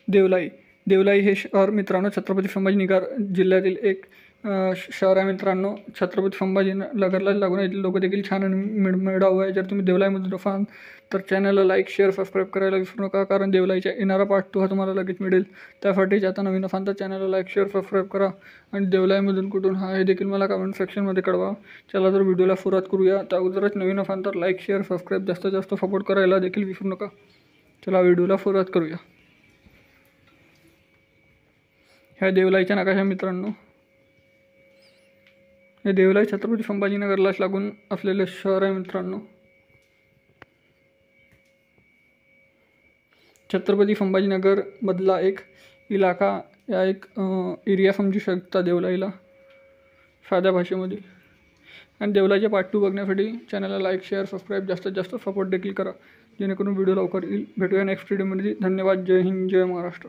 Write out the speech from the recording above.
देवलाई. देवलाई हे शहर मित्रांनो छत्रपती संभाजीनगर जिल्ह्यातील एक शहर आहे मित्रांनो. छत्रपती संभाजीनगरला लागून येथील लोक देखील छान आणि मिळावं आहे. जर तुम्ही देवलाईमधून असाल तर चॅनलला लाईक शेअर सबस्क्राईब करायला विसरू नका, कारण देवलाईच्या येणारा पार्ट 2 हा तुम्हाला लगेच मिळेल. त्यासाठीच आता नवीन असाल तर चॅनलला लाईक शेअर सबस्क्राईब करा आणि देवलाईमधून कुठून हा हे देखील मला कमेंट सेक्शनमध्ये कळवा. चला तर व्हिडिओला सुरुवात करूया. त्या अगोदरच नवीन असाल तर लाईक शेअर सबस्क्राईब जास्तीत जास्त सपोर्ट करायला देखील विसरू नका. चला व्हिडिओला सुरुवात करूया. ह्या देवलाईच्या नकाशा मित्रांनो. हे देवलाई छत्रपती संभाजीनगरलाच लागून असलेले शहर आहे मित्रांनो. छत्रपती संभाजीनगर मधला एक इलाका या एक एरिया समजू शकता देवलाईला साध्या भाषेमध्ये. आणि देवलाईचे पार्ट 2 बघण्यासाठी चॅनलला लाईक शेअर सबस्क्राईब जास्तीत जास्त सपोर्ट देखील करा, जेणेकरून व्हिडिओ लवकर येईल. भेटूया नेक्स्ट व्हिडिओमध्ये. धन्यवाद. जय हिंद, जय महाराष्ट्र.